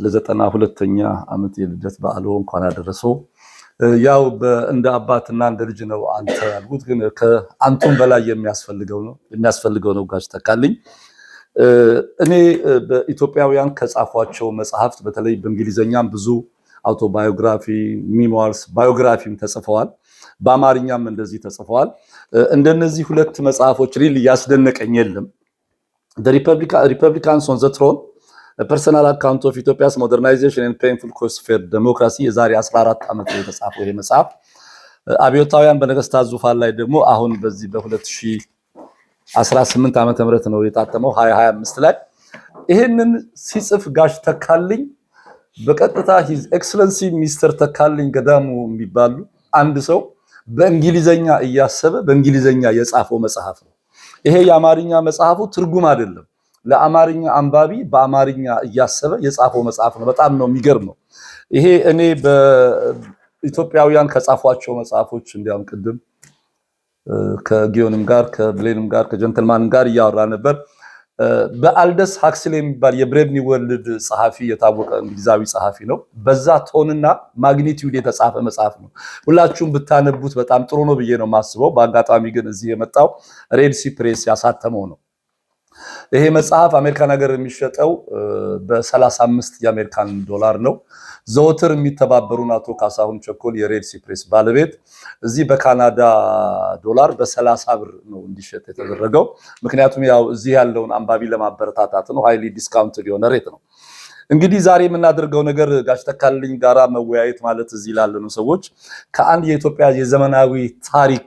ለዘጠና ሁለተኛ ዓመት የልደት በዓሉ እንኳን አደረሰው። ያው እንደ አባትና እንደ ልጅ ነው አንተ ያልኩት፣ ግን ከአንቱም በላይ የሚያስፈልገው ነው ጋሽ ተካልኝ። እኔ በኢትዮጵያውያን ከጻፏቸው መጽሐፍት በተለይ በእንግሊዘኛም ብዙ አውቶባዮግራፊ፣ ሚሞርስ፣ ባዮግራፊም ተጽፈዋል። በአማርኛም እንደዚህ ተጽፈዋል። እንደነዚህ ሁለት መጽሐፎች ሪል ያስደነቀኝ የለም። ሪፐብሊካንስ ኦን ዘ ትሮን ፐርሰናል አካውንት ኦፍ ኢትዮጵያስ ሞደርናይዜሽን ኤንድ ፔንፉል ኮስት ፌር ዴሞክራሲ የዛሬ 14 ዓመት ነው የተጻፈው ይሄ መጽሐፍ። አብዮታውያን በነገስታት ዙፋን ላይ ደግሞ አሁን በዚህ በ2018 ዓመተ ምህረት ነው የታተመው 2025 ላይ። ይሄንን ሲጽፍ ጋሽ ተካልኝ በቀጥታ ሂዝ ኤክሰለንሲ ሚስተር ተካልኝ ገዳሙ የሚባሉ አንድ ሰው በእንግሊዘኛ እያሰበ በእንግሊዘኛ የጻፈው መጽሐፍ ነው። ይሄ የአማርኛ መጽሐፉ ትርጉም አይደለም፣ ለአማርኛ አንባቢ በአማርኛ እያሰበ የጻፈው መጽሐፍ ነው። በጣም ነው የሚገርመው። ይሄ እኔ በኢትዮጵያውያን ከጻፏቸው መጽሐፎች እንዲያውም ቅድም ከጊዮንም ጋር ከብሌንም ጋር ከጀንተልማንም ጋር እያወራ ነበር። በአልደስ ሃክስሌ የሚባል የብሬቭኒ ወርልድ ጸሐፊ የታወቀ እንግሊዛዊ ጸሐፊ ነው። በዛ ቶንና ማግኒቲዩድ የተጻፈ መጽሐፍ ነው። ሁላችሁም ብታነቡት በጣም ጥሩ ነው ብዬ ነው የማስበው። በአጋጣሚ ግን እዚህ የመጣው ሬድሲ ፕሬስ ያሳተመው ነው። ይሄ መጽሐፍ አሜሪካን ሀገር የሚሸጠው በ35 የአሜሪካን ዶላር ነው። ዘወትር የሚተባበሩን አቶ ካሳሁን ቸኮል የሬድሲ ፕሬስ ባለቤት እዚህ በካናዳ ዶላር በ30 ብር ነው እንዲሸጥ የተደረገው። ምክንያቱም ያው እዚህ ያለውን አንባቢ ለማበረታታት ነው። ሃይሊ ዲስካውንትድ የሆነ ሬት ነው። እንግዲህ ዛሬ የምናደርገው ነገር ጋሽ ተካልኝ ጋራ መወያየት ማለት እዚህ ላለኑ ሰዎች ከአንድ የኢትዮጵያ የዘመናዊ ታሪክ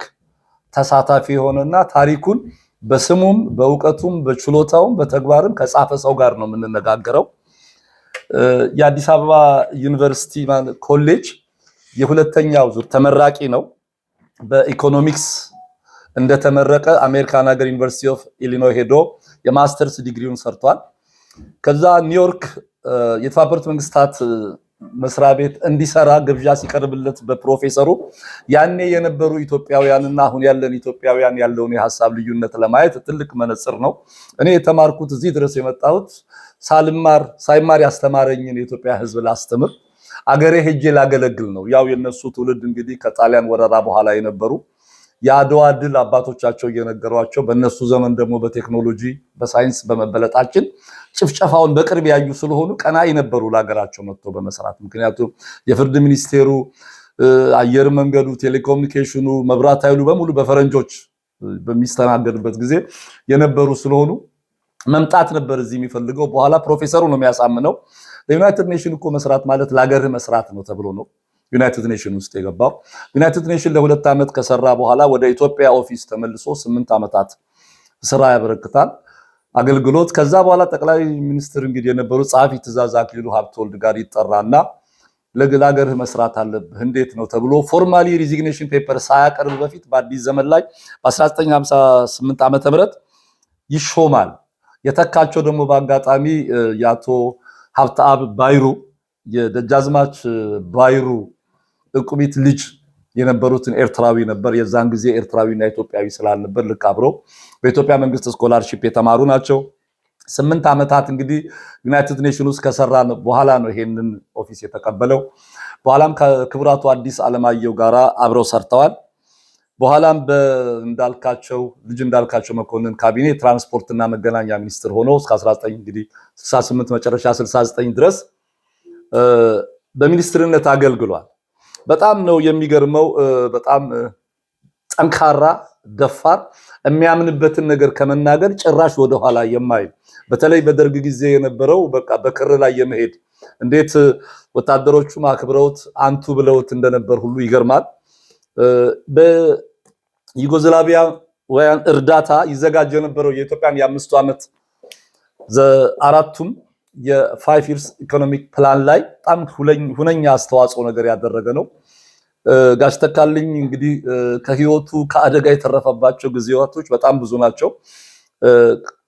ተሳታፊ የሆነና ታሪኩን በስሙም በእውቀቱም በችሎታውም በተግባርም ከጻፈ ሰው ጋር ነው የምንነጋገረው። የአዲስ አበባ ዩኒቨርሲቲ ኮሌጅ የሁለተኛው ዙር ተመራቂ ነው። በኢኮኖሚክስ እንደተመረቀ አሜሪካን ሀገር ዩኒቨርሲቲ ኦፍ ኢሊኖይ ሄዶ የማስተርስ ዲግሪውን ሰርቷል። ከዛ ኒውዮርክ የተባበሩት መንግስታት መስሪያ ቤት እንዲሰራ ግብዣ ሲቀርብለት በፕሮፌሰሩ ያኔ የነበሩ ኢትዮጵያውያንና አሁን ያለን ኢትዮጵያውያን ያለውን የሐሳብ ልዩነት ለማየት ትልቅ መነጽር ነው። እኔ የተማርኩት እዚህ ድረስ የመጣሁት ሳይማር ያስተማረኝን የኢትዮጵያ ሕዝብ ላስተምር አገሬ ሄጄ ላገለግል ነው። ያው የነሱ ትውልድ እንግዲህ ከጣሊያን ወረራ በኋላ የነበሩ የአድዋ ድል አባቶቻቸው እየነገሯቸው በእነሱ ዘመን ደግሞ በቴክኖሎጂ በሳይንስ በመበለጣችን ጭፍጨፋውን በቅርብ ያዩ ስለሆኑ ቀናኢ ነበሩ ለሀገራቸው መጥቶ በመስራት። ምክንያቱም የፍርድ ሚኒስቴሩ፣ አየር መንገዱ፣ ቴሌኮሙኒኬሽኑ፣ መብራት ኃይሉ በሙሉ በፈረንጆች በሚስተናገድበት ጊዜ የነበሩ ስለሆኑ መምጣት ነበር እዚህ የሚፈልገው። በኋላ ፕሮፌሰሩ ነው የሚያሳምነው ለዩናይትድ ኔሽን እኮ መስራት ማለት ለሀገርህ መስራት ነው ተብሎ ነው ዩናይትድ ኔሽን ውስጥ የገባው። ዩናይትድ ኔሽን ለ2 ዓመት ከሰራ በኋላ ወደ ኢትዮጵያ ኦፊስ ተመልሶ 8 ዓመታት ስራ ያበረክታል አገልግሎት። ከዛ በኋላ ጠቅላይ ሚኒስትር እንግዲህ የነበሩ ጸሐፊ ትእዛዝ አክሊሉ ሀብተወልድ ጋር ይጠራና ለሀገርህ መስራት አለብህ እንዴት ነው ተብሎ ፎርማሊ ሪዚግኔሽን ፔፐር ሳያቀርብ በፊት በአዲስ ዘመን ላይ በ1958 ዓመተ ምህረት ይሾማል። የተካቸው ደግሞ በአጋጣሚ የአቶ ሀብተአብ ባይሩ የደጃዝማች ባይሩ ዕቁቢት ልጅ የነበሩትን ኤርትራዊ ነበር። የዛን ጊዜ ኤርትራዊና ኢትዮጵያዊ ስላልነበር ልክ አብረው በኢትዮጵያ መንግስት ስኮላርሺፕ የተማሩ ናቸው። 8 ዓመታት እንግዲህ ዩናይትድ ኔሽን ውስጥ ከሰራ በኋላ ነው ይሄንን ኦፊስ የተቀበለው። በኋላም ከክቡራቱ አዲስ አለማየሁ ጋራ አብረው ሰርተዋል። በኋላም ልጅ እንዳልካቸው መኮንን ካቢኔ ትራንስፖርትና መገናኛ ሚኒስትር ሆኖ እስከ 1968 መጨረሻ 69 ድረስ በሚኒስትርነት አገልግሏል። በጣም ነው የሚገርመው። በጣም ጠንካራ፣ ደፋር፣ የሚያምንበትን ነገር ከመናገር ጭራሽ ወደኋላ የማይል በተለይ በደርግ ጊዜ የነበረው በቃ በክር ላይ የመሄድ እንዴት ወታደሮቹ አክብረውት አንቱ ብለውት እንደነበር ሁሉ ይገርማል። በዩጎዝላቪያውያን እርዳታ ይዘጋጅ የነበረው የኢትዮጵያን የ5 ዓመት አራቱም የ5 years ኢኮኖሚክ ፕላን ላይ በጣም ሁነኛ አስተዋጽኦ ነገር ያደረገ ነው። ጋሽ ተካልኝ እንግዲህ ከህይወቱ ከአደጋ የተረፈባቸው ጊዜያቶች በጣም ብዙ ናቸው።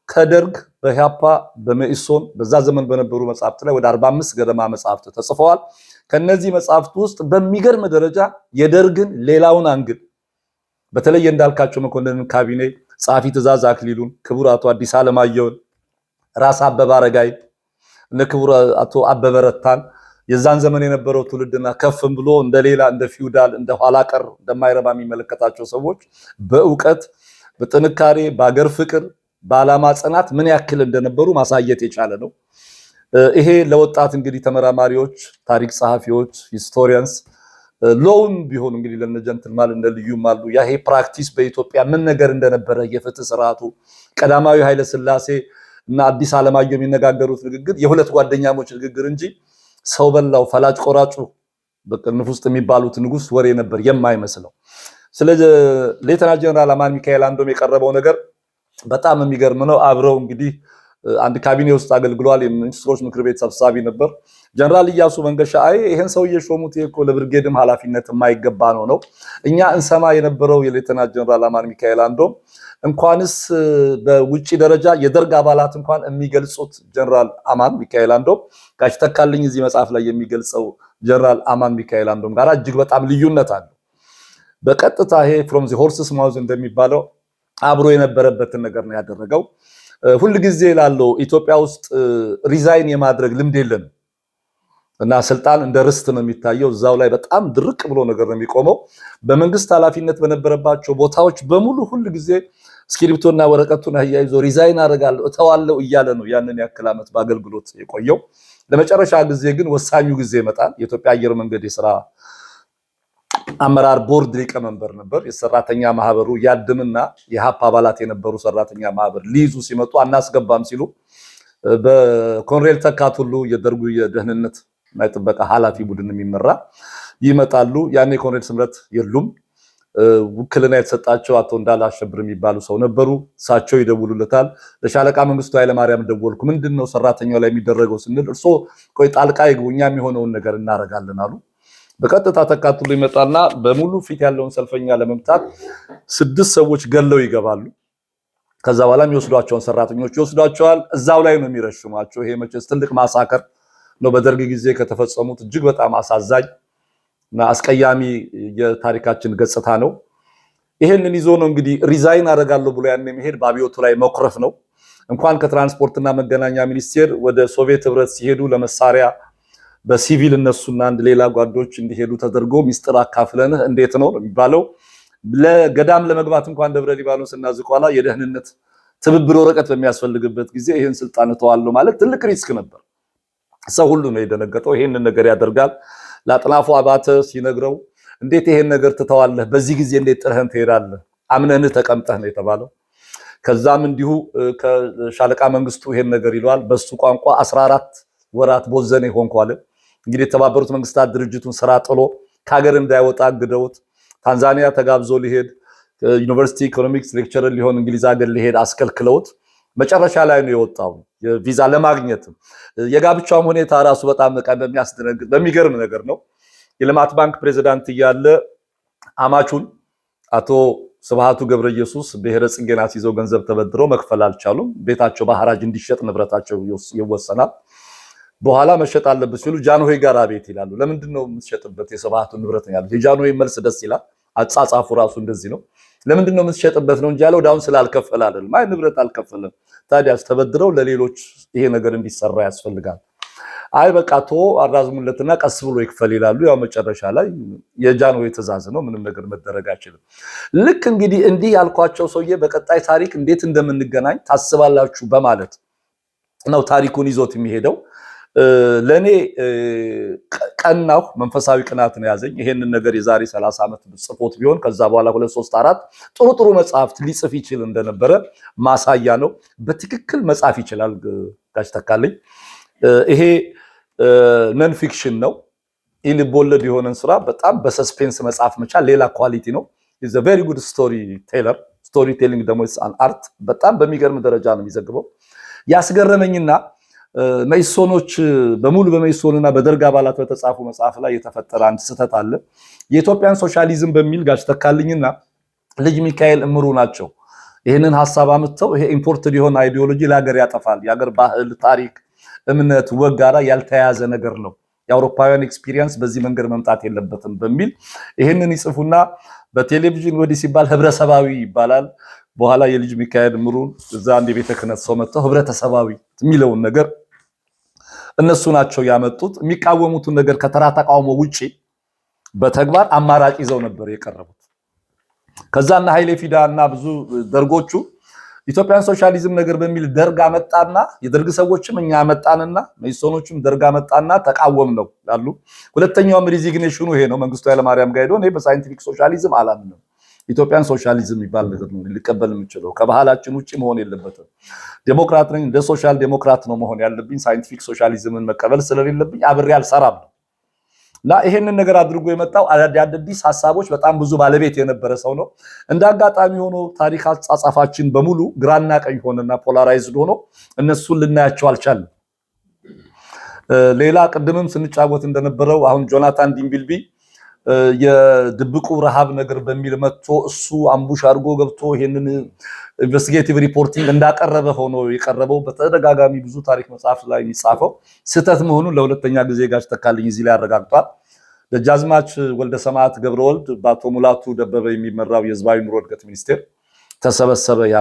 ከደርግ በኢህአፓ በመኢሶን በዛ ዘመን በነበሩ መጽሐፍት ላይ ወደ 45 ገደማ መጽሐፍት ተጽፈዋል። ከነዚህ መጽሐፍት ውስጥ በሚገርም ደረጃ የደርግን ሌላውን አንግል በተለይ እንዳልካቸው መኮንን ካቢኔ ጸሐፊ ትእዛዝ አክሊሉን፣ ክቡር አቶ አዲስ አለማየሁን፣ ራስ አበበ አረጋይ እነ ክቡር አቶ አበበ ረታን የዛን ዘመን የነበረው ትውልድና ከፍም ብሎ እንደሌላ እንደ ፊውዳል እንደ ኋላ ቀር እንደማይረባ የሚመለከታቸው ሰዎች በእውቀት በጥንካሬ በአገር ፍቅር በዓላማ ጽናት ምን ያክል እንደነበሩ ማሳየት የቻለ ነው። ይሄ ለወጣት እንግዲህ ተመራማሪዎች፣ ታሪክ ጸሐፊዎች፣ ሂስቶሪያንስ ሎውን ቢሆን እንግዲህ ለነ ጀንትልማን እንደ ልዩም አሉ ያ ይሄ ፕራክቲስ በኢትዮጵያ ምን ነገር እንደነበረ የፍትህ ስርዓቱ ቀዳማዊ ኃይለ ሥላሴ እና አዲስ ዓለማየሁ የሚነጋገሩት ንግግር የሁለት ጓደኛሞች ንግግር እንጂ ሰው በላው ፈላጭ ቆራጩ በቅንፍ ውስጥ የሚባሉት ንጉስ ወሬ ነበር የማይመስለው። ስለዚህ ሌተና ጀነራል አማን ሚካኤል አንዶም የቀረበው ነገር በጣም የሚገርም ነው። አብረው እንግዲህ አንድ ካቢኔ ውስጥ አገልግሏል። የሚኒስትሮች ምክር ቤት ሰብሳቢ ነበር። ጀነራል ኢያሱ መንገሻ ይሄን ሰውዬ ሾሙት እኮ ለብርጌድም ኃላፊነት የማይገባ ነው። እኛ እንሰማ የነበረው የሌተና ጀነራል አማን ሚካኤል አንዶም እንኳንስ በውጪ ደረጃ የደርግ አባላት እንኳን የሚገልጹት ጀነራል አማን ሚካኤል አንዶም ጋሽ ተካልኝ እዚህ መጽሐፍ ላይ የሚገልጸው ጀነራል አማን ሚካኤል አንዶም ጋር እጅግ በጣም ልዩነት አለው። በቀጥታ ይሄ ፍሮም ዘ ሆርስስ ማውዝ እንደሚባለው አብሮ የነበረበትን ነገር ነው ያደረገው። ሁሉ ጊዜ ላለው ኢትዮጵያ ውስጥ ሪዛይን የማድረግ ልምድ የለም እና ስልጣን እንደ ርስት ነው የሚታየው። እዛው ላይ በጣም ድርቅ ብሎ ነገር ነው የሚቆመው። በመንግስት ኃላፊነት በነበረባቸው ቦታዎች በሙሉ ሁሉ ጊዜ እስክሪፕቶና ወረቀቱን አያይዞ ሪዛይን አደርጋለሁ እተዋለሁ እያለ ነው ያንን ያክል ዓመት በአገልግሎት የቆየው። ለመጨረሻ ጊዜ ግን ወሳኙ ጊዜ ይመጣል። የኢትዮጵያ አየር መንገድ የሥራ አመራር ቦርድ ሊቀመንበር ነበር። የሰራተኛ ማህበሩ ያድምና የሀፕ አባላት የነበሩ ሰራተኛ ማህበር ሊይዙ ሲመጡ አናስገባም ሲሉ በኮሎኔል ተካት ሁሉ የደርጉ የደህንነት እና የጥበቃ ኃላፊ ቡድን የሚመራ ይመጣሉ። ያኔ ኮሎኔል ስምረት የሉም። ውክልና የተሰጣቸው አቶ እንዳለ አሸብር የሚባሉ ሰው ነበሩ። እሳቸው ይደውሉለታል። ለሻለቃ መንግስቱ ኃይለማርያም ደወልኩ። ምንድነው ሰራተኛው ላይ የሚደረገው ስንል እርሶ ቆይ ጣልቃ ይግቡ እኛ የሚሆነውን ነገር እናደርጋለን አሉ። በቀጥታ ተካትሎ ይመጣና በሙሉ ፊት ያለውን ሰልፈኛ ለመምታት 6 ሰዎች ገለው ይገባሉ። ከዛ በኋላ የሚወስዷቸውን ሰራተኞች ይወስዷቸዋል። እዛው ላይ ነው የሚረሽሟቸው። ይሄ መቼስ ትልቅ ማሳከር ነው። በደርግ ጊዜ ከተፈጸሙት እጅግ በጣም አሳዛኝ እና አስቀያሚ የታሪካችን ገጽታ ነው። ይሄንን ይዞ ነው እንግዲህ ሪዛይን አደርጋለሁ ብሎ ያን የሚሄድ በአብዮቱ ላይ መኩረፍ ነው። እንኳን ከትራንስፖርትና መገናኛ ሚኒስቴር ወደ ሶቪየት ህብረት ሲሄዱ ለመሳሪያ በሲቪል እነሱና አንድ ሌላ ጓዶች እንዲሄዱ ተደርጎ ሚስጥር አካፍለንህ እንዴት ነው የሚባለው። ለገዳም ለመግባት እንኳን ደብረ ሊባኖስ እና ዝቋላ የደህንነት ትብብር ወረቀት በሚያስፈልግበት ጊዜ ይሄን ስልጣን ተዋለው ማለት ትልቅ ሪስክ ነበር። ሰው ሁሉ ነው የደነገጠው። ይሄንን ነገር ያደርጋል። ለአጥናፉ አባተ ሲነግረው እንዴት ይሄን ነገር ትተዋለህ? በዚህ ጊዜ እንዴት ጥረህን ትሄዳለህ? አምነንህ ተቀምጠህ ነው የተባለው። ከዛም እንዲሁ ከሻለቃ መንግስቱ ይሄን ነገር ይሏል። በሱ ቋንቋ 14 ወራት ቦዘኔ ሆንኩ አለ። እንግዲህ የተባበሩት መንግስታት ድርጅቱን ስራ ጥሎ ከሀገር እንዳይወጣ አግደውት ታንዛኒያ ተጋብዞ ሊሄድ ዩኒቨርሲቲ ኢኮኖሚክስ ሌክቸረር ሊሆን እንግሊዝ ሀገር ሊሄድ አስከልክለውት መጨረሻ ላይ ነው የወጣው ቪዛ ለማግኘት። የጋብቻውም ሁኔታ ራሱ በጣም በሚያስደነግጥ በሚገርም ነገር ነው። የልማት ባንክ ፕሬዝዳንት እያለ አማቹን አቶ ስብሃቱ ገብረ ኢየሱስ ብሔረ ጽጌናት ይዘው ገንዘብ ተበድረው መክፈል አልቻሉም። ቤታቸው በሐራጅ እንዲሸጥ ንብረታቸው ይወሰናል። በኋላ መሸጥ አለበት ሲሉ ጃንሆይ ጋር አቤት ይላሉ። ለምንድን ነው የምትሸጥበት? የስብሃቱ ንብረት ነው ያሉት። የጃንሆይ መልስ ደስ ይላል። አጻጻፉ ራሱ እንደዚህ ነው። ለምንድን ነው የምትሸጥበት ነው እንጂ ያለው ዳውን ስላልከፈለ አይደለም። አይ ንብረት አልከፈለም። ታዲያስ ተበድረው ለሌሎች ይሄ ነገር እንዲሰራ ያስፈልጋል። አይ በቃ ቶ አራዝሙለትና ቀስ ብሎ ይክፈል ይላሉ። ያው መጨረሻ ላይ የጃንሆይ ትዕዛዝ ነው፣ ምንም ነገር መደረግ አይችልም። ልክ እንግዲህ እንዲህ ያልኳቸው ሰውዬ በቀጣይ ታሪክ እንዴት እንደምንገናኝ ታስባላችሁ በማለት ነው ታሪኩን ይዞት የሚሄደው። ለኔ ቀናው መንፈሳዊ ቅናት ነው ያዘኝ። ይሄንን ነገር የዛሬ 30 ዓመት ጽፎት ቢሆን ከዛ በኋላ 2 3 4 ጥሩ መጽሐፍት ሊጽፍ ይችል እንደነበረ ማሳያ ነው። በትክክል መጻፍ ይችላል ጋሽ ተካልኝ። ይሄ ነን ፊክሽን ነው። ኢልቦለድ የሆነን ስራ በጣም በሰስፔንስ መጻፍ መቻል ሌላ ኳሊቲ ነው። ኢዝ አ ቬሪ ጉድ ስቶሪ ቴለር። ስቶሪ ቴሊንግ ደግሞ አን አርት በጣም በሚገርም ደረጃ ነው የሚዘግበው። ያስገረመኝና መይሶኖች በሙሉ በመይሶንና በደርግ አባላት በተጻፉ መጽሐፍ ላይ የተፈጠረ አንድ ስህተት አለ። የኢትዮጵያን ሶሻሊዝም በሚል ጋሽ ተካልኝና ልጅ ሚካኤል እምሩ ናቸው ይህንን ሐሳብ አምጥተው ይሄ ኢምፖርትድ የሆነ አይዲዮሎጂ ለሀገር ያጠፋል፣ የሀገር ባህል፣ ታሪክ፣ እምነት፣ ወግ ጋር ያልተያያዘ ነገር ነው፣ የአውሮፓውያን ኤክስፒሪየንስ በዚህ መንገድ መምጣት የለበትም በሚል ይህንን ይጽፉና በቴሌቪዥን ወዲህ ሲባል ህብረተሰባዊ ይባላል። በኋላ የልጅ ሚካኤል እምሩን እዛ አንድ የቤተ ክህነት ሰው መጥተው ህብረተሰባዊ የሚለውን ነገር እነሱ ናቸው ያመጡት። የሚቃወሙትን ነገር ከተራ ተቃውሞ ውጪ በተግባር አማራጭ ይዘው ነበር የቀረቡት። ከዛና ኃይሌ ፊዳ እና ብዙ ደርጎቹ ኢትዮጵያን ሶሻሊዝም ነገር በሚል ደርግ አመጣና የደርግ ሰዎችም እኛ አመጣንና መይሶኖቹም ደርግ አመጣና ተቃወም ነው ያሉ። ሁለተኛውም ሪዚግኔሽኑ ይሄ ነው። መንግስቱ ኃይለማርያም ጋር ሄዶ እኔ በሳይንቲፊክ ሶሻሊዝም አላምንም፣ ኢትዮጵያን ሶሻሊዝም የሚባል ነገር ነው ሊቀበል የምችለው፣ ከባህላችን ውጪ መሆን የለበትም፣ ዴሞክራት ነኝ፣ እንደ ሶሻል ዴሞክራት ነው መሆን ያለብኝ፣ ሳይንቲፊክ ሶሻሊዝምን መቀበል ስለሌለብኝ አብሬ አልሰራም ነው። እና ይሄንን ነገር አድርጎ የመጣው አዳዲስ ሐሳቦች በጣም ብዙ ባለቤት የነበረ ሰው ነው። እንደ አጋጣሚ ሆኖ ታሪክ አጻጻፋችን በሙሉ ግራና ቀኝ ሆነና ፖላራይዝድ ሆኖ እነሱን ልናያቸው አልቻለም። ሌላ ቅድምም ስንጫወት እንደነበረው አሁን ጆናታን ዲምቢልቢ የድብቁ ረሃብ ነገር በሚል መጥቶ እሱ አምቡሽ አድርጎ ገብቶ ይሄንን ኢንቨስቲጌቲቭ ሪፖርቲንግ እንዳቀረበ ሆኖ የቀረበው በተደጋጋሚ ብዙ ታሪክ መጽሐፍ ላይ የሚጻፈው ስህተት መሆኑን ለሁለተኛ ጊዜ ጋሽ ተካልኝ እዚህ ላይ አረጋግጧል። ደጃዝማች ወልደ ሰማዕት ገብረወልድ በአቶ ሙላቱ ደበበ የሚመራው የህዝባዊ ኑሮ እድገት ሚኒስቴር ተሰበሰበ። ያ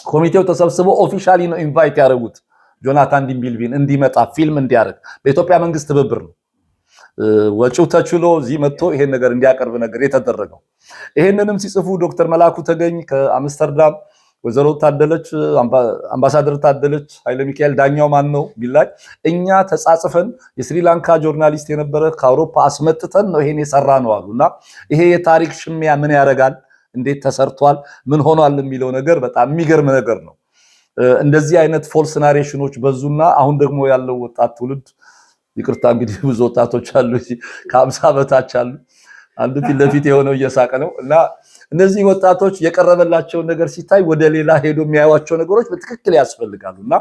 ኮሚቴው ተሰብስቦ ኦፊሻሊ ነው ኢንቫይት ያደረጉት ጆናታን ዲምቢልቢን እንዲመጣ ፊልም እንዲያደርግ በኢትዮጵያ መንግስት ትብብር ነው። ወጪው ተችሎ እዚህ መጥቶ ይሄን ነገር እንዲያቀርብ ነገር የተደረገው። ይሄንንም ሲጽፉ ዶክተር መላኩ ተገኝ ከአምስተርዳም፣ ወይዘሮ ታደለች አምባሳደር ታደለች ኃይለ ሚካኤል ዳኛው ማን ነው ቢላይ እኛ ተጻጽፈን የስሪላንካ ጆርናሊስት የነበረ ከአውሮፓ አስመጥተን ነው ይሄን የሰራ ነው አሉና ይሄ የታሪክ ሽሚያ ምን ያደርጋል፣ እንዴት ተሰርቷል፣ ምን ሆኗል የሚለው ነገር በጣም የሚገርም ነገር ነው። እንደዚህ አይነት ፎልስ ናሬሽኖች በዙና አሁን ደግሞ ያለው ወጣት ትውልድ ይቅርታ እንግዲህ ብዙ ወጣቶች አሉ ከ50 በታች አሉ። አንዱ ፊት ለፊት የሆነው እየሳቀ ነው። እና እነዚህ ወጣቶች የቀረበላቸው ነገር ሲታይ ወደ ሌላ ሄዶ የሚያዩዋቸው ነገሮች በትክክል ያስፈልጋሉና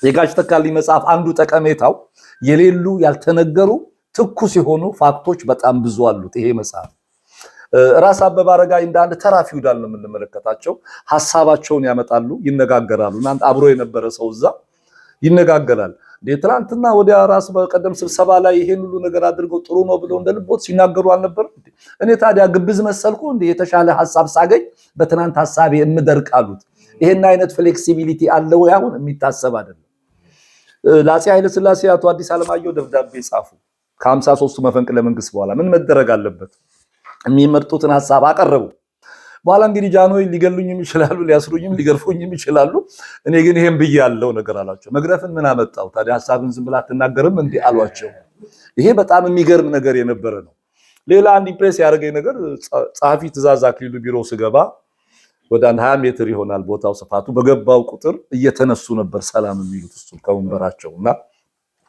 የጋሽ ተካልኝ መጽሐፍ አንዱ ጠቀሜታው የሌሉ ያልተነገሩ ትኩስ የሆኑ ፋክቶች በጣም ብዙ አሉት። ይሄ መጽሐፍ ራስ አበበ አረጋይ እንደ አንድ ተራ ፊውዳል ነው የምንመለከታቸው። ሐሳባቸውን ያመጣሉ፣ ይነጋገራሉ። እና አብሮ የነበረ ሰው እዛ ይነጋገራል። ትናንትና ወዲያ ራስ በቀደም ስብሰባ ላይ ይሄን ሁሉ ነገር አድርገው ጥሩ ነው ብለው እንደልቦት ሲናገሩ አልነበር? እኔ ታዲያ ግብዝ መሰልኩ እንዴ? የተሻለ ሐሳብ ሳገኝ በትናንት ሐሳቤ እምደርቅ አሉት። ይሄን አይነት ፍሌክሲቢሊቲ አለው ያሁን የሚታሰብ አይደለም። ለአፄ ኃይለ ሥላሴ አቶ አዲስ አለማየሁ ደብዳቤ ጻፉ። ከ53ቱ መፈንቅለ መንግስት በኋላ ምን መደረግ አለበት የሚመርጡትን ሐሳብ አቀረቡ። በኋላ እንግዲህ ጃንሆይ ሊገሉኝም ይችላሉ፣ ሊያስሩኝም ሊገርፉኝም ይችላሉ። እኔ ግን ይሄን ብያለሁ ነገር አላቸው። መግረፍን ምን አመጣው ታዲያ ሐሳብን ዝም ብላ አትናገርም እንዴ አሏቸው። ይሄ በጣም የሚገርም ነገር የነበረ ነው። ሌላ አንድ ኢምፕሬስ ያደረገኝ ነገር ጸሐፊ ትእዛዝ አክሊሉ ቢሮ ስገባ ወደ 20 ሜትር ይሆናል ቦታው ስፋቱ። በገባው ቁጥር እየተነሱ ነበር ሰላም የሚሉት እሱ ከወንበራቸውና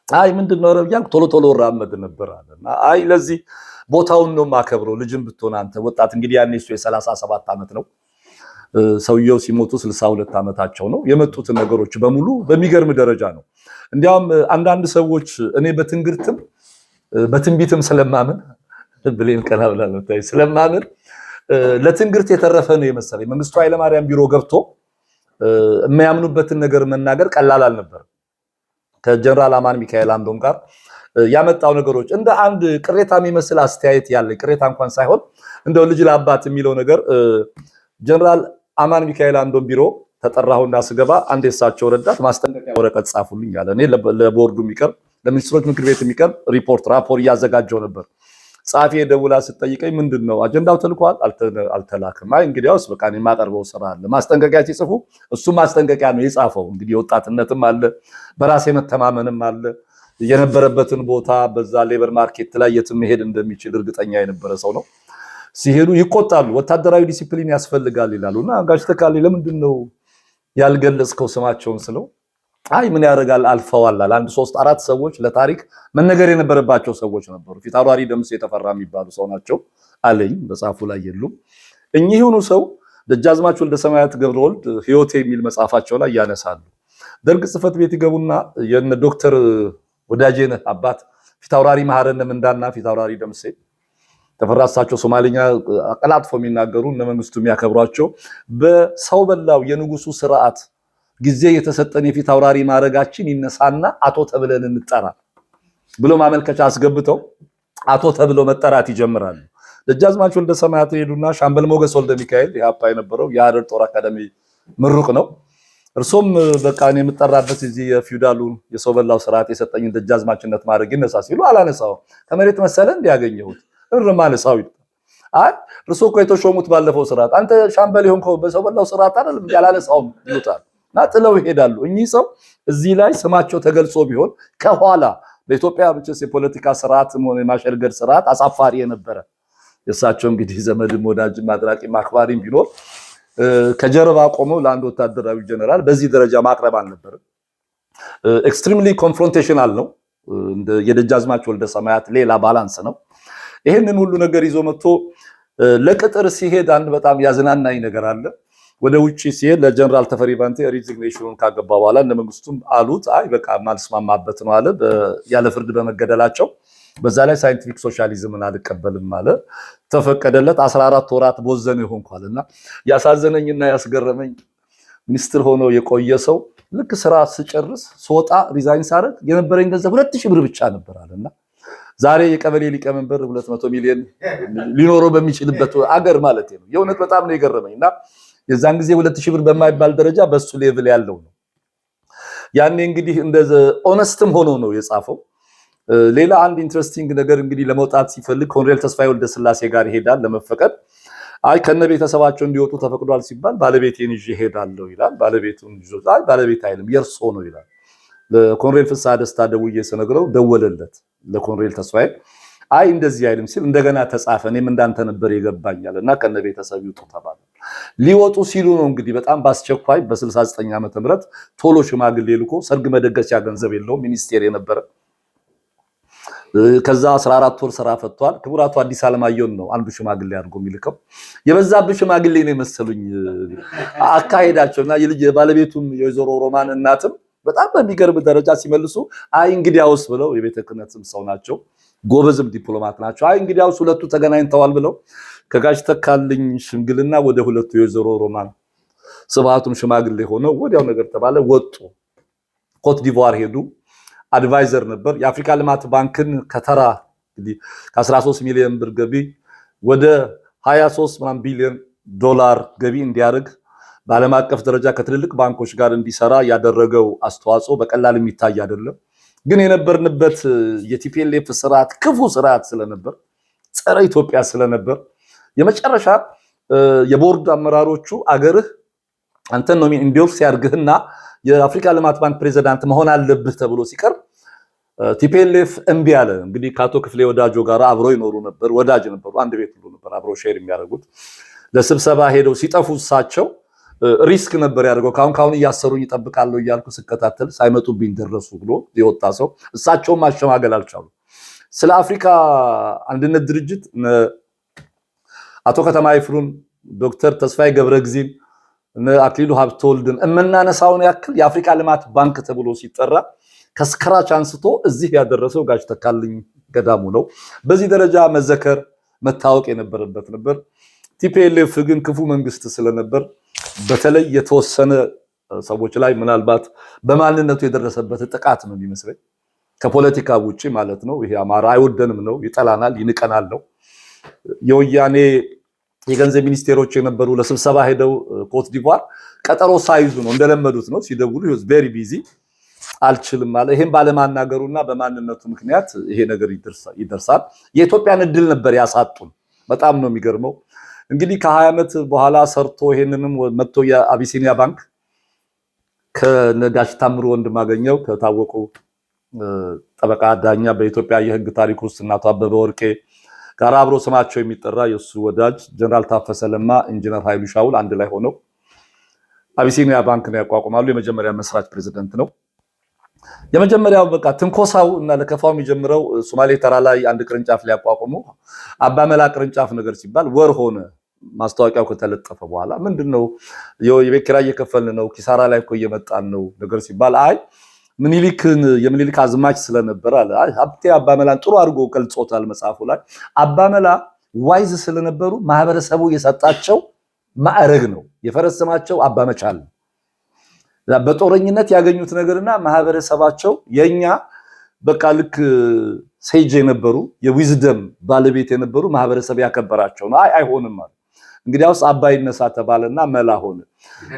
አይ ምንድነው ረብያን ቶሎ ራመድ ነበር አለና አይ ለዚህ ቦታውን ነው ማከብረው። ልጅም ብትሆን አንተ ወጣት እንግዲህ ያኔ እሱ የ37 ዓመት ነው። ሰውየው ሲሞቱ 62 ዓመታቸው ነው። የመጡት ነገሮች በሙሉ በሚገርም ደረጃ ነው። እንዲያውም አንዳንድ ሰዎች እኔ በትንግርትም በትንቢትም ስለማምን ብሌን ከላብላል ስለማምን ለትንግርት የተረፈ ነው የመሰለኝ። መንግስቱ ኃይለማርያም ቢሮ ገብቶ የሚያምኑበትን ነገር መናገር ቀላል አልነበረም። ከጀነራል አማን ሚካኤል አንዶም ጋር ያመጣው ነገሮች እንደ አንድ ቅሬታ የሚመስል አስተያየት ያለ ቅሬታ እንኳን ሳይሆን እንደው ልጅ ለአባት የሚለው ነገር ጀነራል አማን ሚካኤል አንዶም ቢሮ ተጠራሁና ስገባ አንድ የሳቸው ረዳት ማስጠንቀቂያ ወረቀት ጻፉልኝ አለ። እኔ ለቦርዱ የሚቀርብ ለሚኒስትሮች ምክር ቤት የሚቀርብ ራፖርት እያዘጋጀው ነበር። ጻፊ ደውላ ስትጠይቀኝ ምንድነው አጀንዳው ተልኳል? አልተላከም። አይ እንግዲያውስ በቃ እኔ የማቀርበው ስራ አለ። ማስጠንቀቂያ ሲጽፉ እሱ ማስጠንቀቂያ ነው የጻፈው። እንግዲህ ወጣትነትም አለ፣ በራስ መተማመንም አለ። የነበረበትን ቦታ በዛ ሌበር ማርኬት ላይ የትም መሄድ እንደሚችል እርግጠኛ የነበረ ሰው ነው። ሲሄዱ ይቆጣሉ። ወታደራዊ ዲሲፕሊን ያስፈልጋል ይላሉና ጋሽ ተካልኝ ለምንድነው ያልገለጽከው ስማቸውን ስለው አይ ምን ያደርጋል አልፈዋል። አንድ 3-4 ሰዎች ለታሪክ መነገር የነበረባቸው ሰዎች ነበሩ። ፊታውራሪ ደምሴ የተፈራ የሚባሉ ሰው ናቸው አለኝ። በጻፉ ላይ የሉም። እኚሁኑ ሰው ደጃዝማች ወልደ ሰማያት ገብረወልድ ህይወቴ የሚል መጽሐፋቸው ላይ ያነሳሉ። ደርግ ጽሕፈት ቤት ይገቡና የነ ዶክተር ወዳጄነህ አባት ፊታውራሪ መሐረነ ምንዳና ፊታውራሪ ደምሴ ተፈራ እሳቸው ሶማሊኛ አቀላጥፎ የሚናገሩ እነ መንግስቱ የሚያከብሯቸው በሰው በላው የንጉሱ ስርዓት ጊዜ የተሰጠን የፊት አውራሪ ማረጋችን ይነሳና አቶ ተብለን እንጠራ ብሎ ማመልከቻ አስገብተው አቶ ተብሎ መጠራት ይጀምራሉ። ደጃዝማች ወልደ ሰማያት ሄዱና ሻምበል ሞገስ ወልደ ሚካኤል የአፓ የነበረው የሐረር ጦር አካዳሚ ምሩቅ ነው። እርሶም በቃ እኔ የምጠራበት እዚህ የፊውዳሉን የሰው በላው ስርዓት የሰጠኝ ደጃዝማችነት ማድረግ ይነሳ ሲሉ አላነሳው ከመሬት መሰለ እንዲያገኘሁት እርማነሳው አይ እርሶ እኮ የተሾሙት ባለፈው ስርዓት አንተ ሻምበል ሆንከው በሰው በላው ስርዓት አይደለም ያላነሳውም ይሉታል እና ጥለው ይሄዳሉ። እኚህ ሰው እዚህ ላይ ስማቸው ተገልጾ ቢሆን ከኋላ በኢትዮጵያ ብቻ የፖለቲካ ስርዓት ሆነ የማሸርገድ ስርዓት አሳፋሪ የነበረ የሳቸው እንግዲህ ዘመድም ወዳጅም አድራቂም አክባሪም ቢኖር ከጀርባ ቆመው ለአንድ ወታደራዊ ጀነራል በዚህ ደረጃ ማቅረብ አልነበረም። ኤክስትሪምሊ ኮንፍሮንቴሽናል ነው። እንደ የደጃዝማች ወልደ ሰማያት ሌላ ባላንስ ነው። ይሄንን ሁሉ ነገር ይዞ መጥቶ ለቅጥር ሲሄድ አንድ በጣም ያዝናናኝ ነገር አለ። ወደ ውጪ ሲሄድ ለጀነራል ተፈሪ ባንቴ ሪዚግኔሽኑን ካገባ በኋላ እነ መንግስቱም አሉት አይ በቃ ማልስማማበት ነው አለ ያለ ፍርድ በመገደላቸው በዛ ላይ ሳይንቲፊክ ሶሻሊዝምን አልቀበልም ማለት ተፈቀደለት። 14 ወራት ቦዘነ ይሆንኳልና ያሳዘነኝና ያስገረመኝ ሚኒስትር ሆኖ የቆየ ሰው ልክ ስራ ስጨርስ ስወጣ ሪዛይን ሳረግ የነበረኝ ገንዘብ 2000 ብር ብቻ ነበር አለና ዛሬ የቀበሌ ሊቀመንበር 200 ሚሊዮን ሊኖረው በሚችልበት አገር ማለት ነው። የእውነት በጣም ነው የገረመኝና የዛን ጊዜ 2000 ብር በማይባል ደረጃ በሱ ሌቭል ያለው ነው። ያኔ እንግዲህ እንደዚህ ኦነስትም ሆኖ ነው የጻፈው። ሌላ አንድ ኢንትረስቲንግ ነገር እንግዲህ ለመውጣት ሲፈልግ ኮሎኔል ተስፋዬ ወልደ ስላሴ ጋር ይሄዳል ለመፈቀድ። አይ ከነ ቤተሰባቸው እንዲወጡ ተፈቅዷል ሲባል ባለቤቴን ይዤ እሄዳለሁ ይላል። ባለቤቱን ይዞ አይ ባለቤት አይልም የርሶ ነው ይላል። ለኮሎኔል ፍስሐ ደስታ ደውዬ ስነግረው ደወለለት ለኮሎኔል ተስፋዬ አይ እንደዚህ አይልም ሲል እንደገና ተጻፈ። እኔም እንዳንተ ነበር የገባኛልና ከነ ቤተሰብ ይውጡ ተባለ። ሊወጡ ሲሉ ነው እንግዲህ በጣም በአስቸኳይ በ69 ዓመተ ምህረት ቶሎ ሽማግሌ ልኮ ሰርግ መደገሻ ገንዘብ የለውም ሚኒስቴር የነበረ ከዛ 14 ወር ስራ ፈቷል። ክቡራቱ አዲስ አለማየሁን ነው አንዱ ሽማግሌ አድርጎ የሚልከው። የበዛብህ ሽማግሌ ነው መሰሉኝ አካሄዳቸውና የባለቤቱም የወይዘሮ ሮማን እናትም በጣም በሚገርም ደረጃ ሲመልሱ አይ እንግዲያውስ ብለው የቤተ ክህነትም ሰው ናቸው ጎበዝም ዲፕሎማት ናቸው። አይ እንግዲያውስ ሁለቱ ተገናኝተዋል ብለው ከጋሽ ተካልኝ ሽምግልና ወደ ሁለቱ የወይዘሮ ሮማን ስብሃቱም ሽማግሌ ሆነው ወዲያው ነገር ተባለ። ወጡ። ኮት ዲቮር ሄዱ። አድቫይዘር ነበር። የአፍሪካ ልማት ባንክን ከተራ እንግዲህ ከ13 ሚሊዮን ብር ገቢ ወደ 23 ቢሊዮን ዶላር ገቢ እንዲያደርግ በዓለም አቀፍ ደረጃ ከትልልቅ ባንኮች ጋር እንዲሰራ ያደረገው አስተዋጽኦ በቀላል የሚታይ አይደለም። ግን የነበርንበት የቲፒኤልኤፍ ስርዓት ክፉ ስርዓት ስለነበር ጸረ ኢትዮጵያ ስለነበር የመጨረሻ የቦርድ አመራሮቹ አገርህ አንተን ነው ኢንዶርስ ያርግህና የአፍሪካ ልማት ባንክ ፕሬዝዳንት መሆን አለብህ ተብሎ ሲቀር ቲፒኤልኤፍ እምቢ አለ። እንግዲህ ከአቶ ክፍሌ ወዳጆ ጋር አብሮ ይኖሩ ነበር፣ ወዳጅ ነበሩ፣ አንድ ቤት ሁሉ ነበር አብሮ ሼር የሚያደርጉት። ለስብሰባ ሄደው ሲጠፉ እሳቸው ሪስክ ነበር ያደርገው። ካሁን እያሰሩኝ ይጠብቃለሁ እያልኩ ስከታተል ሳይመጡብኝ ደረሱ ብሎ የወጣ ሰው እሳቸውም ማሸማገል አልቻሉ። ስለ አፍሪካ አንድነት ድርጅት አቶ ከተማ ይፍሩን፣ ዶክተር ተስፋዬ ገብረግዚአብሔር፣ አክሊሉ ሀብተወልድን እመናነሳውን ያክል የአፍሪካ ልማት ባንክ ተብሎ ሲጠራ ከስክራች አንስቶ እዚህ ያደረሰው ጋሽ ተካልኝ ገዳሙ ነው። በዚህ ደረጃ መዘከር መታወቅ የነበረበት ነበር። ቲፒኤልኤፍ ግን ክፉ መንግስት ስለነበር በተለይ የተወሰነ ሰዎች ላይ ምናልባት በማንነቱ የደረሰበት ጥቃት ነው የሚመስለኝ ከፖለቲካ ውጪ ማለት ነው። ይሄ አማራ አይወደንም ነው፣ ይጠላናል፣ ይንቀናል ነው። የወያኔ የገንዘብ ሚኒስቴሮች የነበሩ ለስብሰባ ሄደው ኮት ዲቫር ቀጠሮ ሳይዙ ነው እንደለመዱት ነው ሲደውሉ he was very busy አልችልም ማለት ይሄን ባለማናገሩና በማንነቱ ምክንያት ይሄ ነገር ይደርሳል። የኢትዮጵያን እድል ነበር ያሳጡን። በጣም ነው የሚገርመው። እንግዲህ ከ20 ዓመት በኋላ ሰርቶ ይሄንንም መጥቶ የአቢሲኒያ ባንክ ከነጋሽ ታምሩ ወንድማገኘው ከታወቁ ጠበቃ ዳኛ በኢትዮጵያ የህግ ታሪክ ውስጥ እናቱ አበበ ወርቄ ጋር አብሮ ስማቸው የሚጠራ የሱ ወዳጅ ጀነራል ታፈሰ ለማ፣ ኢንጂነር ኃይሉ ሻውል አንድ ላይ ሆነው አቢሲኒያ ባንክ ነው ያቋቁማሉ። የመጀመሪያ መስራች ፕሬዝዳንት ነው። የመጀመሪያው በቃ ትንኮሳው እና ለከፋው የሚጀምረው ሶማሌ ተራ ላይ አንድ ቅርንጫፍ ሊያቋቁሙ አባመላ ቅርንጫፍ ነገር ሲባል ወር ሆነ። ማስታወቂያው ከተለጠፈ በኋላ ምንድነው የቤት ኪራይ እየከፈልን ነው፣ ኪሳራ ላይ እኮ እየመጣን ነው ነገር ሲባል አይ የምኒልክ አዝማች ስለነበር አለ። ሀብቴ አባመላን ጥሩ አድርጎ ገልጾታል መጽሐፉ ላይ። አባመላ ዋይዝ ስለነበሩ ማህበረሰቡ የሰጣቸው ማዕረግ ነው። የፈረሰማቸው አባመቻል በጦረኝነት ያገኙት ነገርና ማህበረሰባቸው የኛ በቃ ልክ ሴጅ የነበሩ የዊዝደም ባለቤት የነበሩ ማህበረሰብ ያከበራቸው ነው። አይሆንም ማለት እንግዲያውስ አባይ ይነሳ ተባለና መላ ሆነ።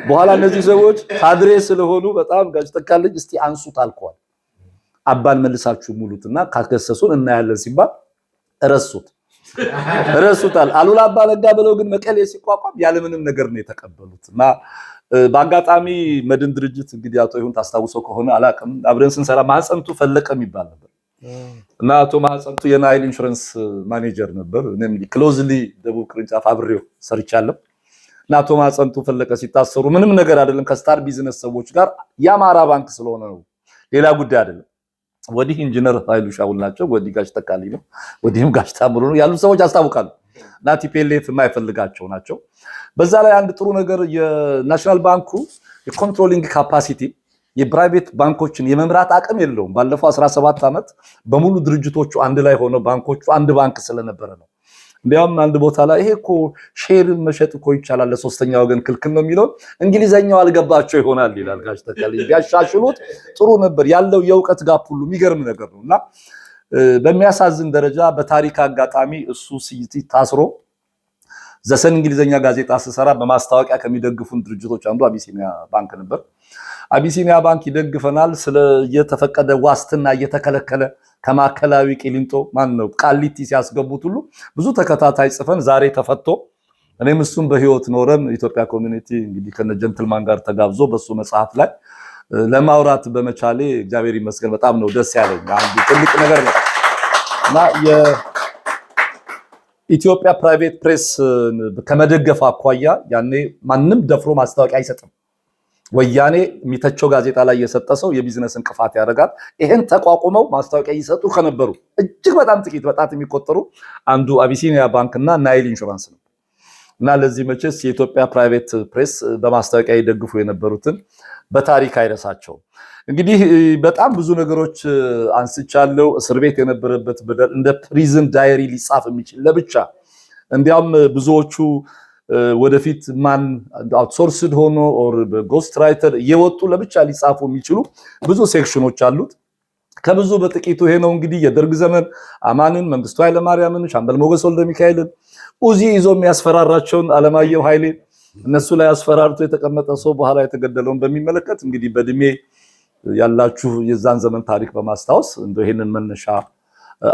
በኋላ እነዚህ ሰዎች ካድሬ ስለሆኑ በጣም ጋሽ ተካልኝ እስቲ አንሱት አልከዋል። አባን መልሳችሁ ሙሉትና ካከሰሱን እናያለን ሲባል ረሱታል። አሉላ አባ ነጋ ብለው ግን መቀሌ ሲቋቋም ያለምንም ነገር ነው የተቀበሉትና በአጋጣሚ መድን ድርጅት እንግዲህ አቶ ይሁን ታስታውሰው ከሆነ አላቅም አብረን ስንሰራ ማህፀንቱ ፈለቀ የሚባል ነበር እና አቶ ማህፀንቱ የናይል ኢንሹራንስ ማኔጀር ነበር። እኔም ክሎዝሊ ደቡብ ቅርንጫፍ አብሬው ሰርቻለሁ። እና አቶ ማህፀንቱ ፈለቀ ሲታሰሩ ምንም ነገር አይደለም ከስታር ቢዝነስ ሰዎች ጋር የአማራ ባንክ ስለሆነ ነው፣ ሌላ ጉዳይ አይደለም። ወዲህ ኢንጂነር ኃይሉ ሻውል ናቸው፣ ወዲህ ጋሽ ተካልኝ ነው፣ ወዲህም ጋሽ ታምሩ ነው ያሉ ሰዎች ያስታውቃሉ። እና ቲፒኤልኤፍ የማይፈልጋቸው ናቸው። በዛ ላይ አንድ ጥሩ ነገር የናሽናል ባንኩ የኮንትሮሊንግ ካፓሲቲ የፕራይቬት ባንኮችን የመምራት አቅም የለውም። ባለፈው 17 ዓመት በሙሉ ድርጅቶቹ አንድ ላይ ሆነው ባንኮቹ አንድ ባንክ ስለነበረ ነው። እንዲያውም አንድ ቦታ ላይ ይሄ እኮ ሼር መሸጥ እኮ ይቻላል ለሶስተኛ ወገን ክልክል ነው የሚለው እንግሊዘኛው አልገባቸው ይሆናል ይላል ጋሽ ተካልኝ። ቢያሻሽሉት ጥሩ ነበር። ያለው የእውቀት ጋፕ ሁሉ የሚገርም ነገር ነውና በሚያሳዝን ደረጃ በታሪክ አጋጣሚ እሱ ታስሮ ዘሰን እንግሊዘኛ ጋዜጣ ስሰራ በማስታወቂያ ከሚደግፉን ድርጅቶች አንዱ አቢሲኒያ ባንክ ነበር። አቢሲኒያ ባንክ ይደግፈናል ስለ የተፈቀደ ዋስትና እየተከለከለ ከማከላዊ ቂሊንጦ ማነው ቃሊቲ ሲያስገቡት ሁሉ ብዙ ተከታታይ ጽፈን ዛሬ ተፈቶ እኔም እሱም በህይወት ኖረን ኢትዮጵያ ኮሚኒቲ እንግዲህ ከነ ጀንትልማን ጋር ተጋብዞ በሱ መጽሐፍ ላይ ለማውራት በመቻሌ እግዚአብሔር ይመስገን በጣም ነው ደስ ያለኝ። አንዱ ትልቅ ነገር ነው እና የኢትዮጵያ ፕራይቬት ፕሬስ ከመደገፍ አኳያ ያኔ ማንም ደፍሮ ማስታወቂያ አይሰጥም። ወያኔ የሚተቸው ጋዜጣ ላይ የሰጠ ሰው የቢዝነስ እንቅፋት ያደርጋል። ይሄን ተቋቁመው ማስታወቂያ ይሰጡ ከነበሩ እጅግ በጣም ጥቂት በጣት የሚቆጠሩ አንዱ አቢሲኒያ ባንክና ናይል ኢንሹራንስ ነው እና ለዚህ መቼስ የኢትዮጵያ ፕራይቬት ፕሬስ በማስታወቂያ ይደግፉ የነበሩትን በታሪክ አይረሳቸውም። እንግዲህ በጣም ብዙ ነገሮች አንስቻለሁ። እስር ቤት የነበረበት በደል እንደ ፕሪዝን ዳይሪ ሊጻፍ የሚችል ለብቻ እንዲያውም ብዙዎቹ ወደፊት ማን አውትሶርስድ ሆኖ ኦር ጎስት ራይተር እየወጡ ለብቻ ሊጻፉ የሚችሉ ብዙ ሴክሽኖች አሉት። ከብዙ በጥቂቱ ይሄ ነው እንግዲህ የደርግ ዘመን አማንን፣ መንግስቱ ኃይለማርያምን፣ ሻምበል ሞገስ ወልደ ሚካኤልን ኡዚ ይዞ የሚያስፈራራቸውን አለማየሁ ኃይሌ እነሱ ላይ አስፈራርቶ የተቀመጠ ሰው በኋላ የተገደለውን በሚመለከት እንግዲህ በእድሜ ያላችሁ የዛን ዘመን ታሪክ በማስታወስ እንደው ይሄንን መነሻ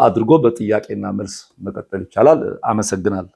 አድርጎ በጥያቄና መልስ መቀጠል ይቻላል። አመሰግናለሁ።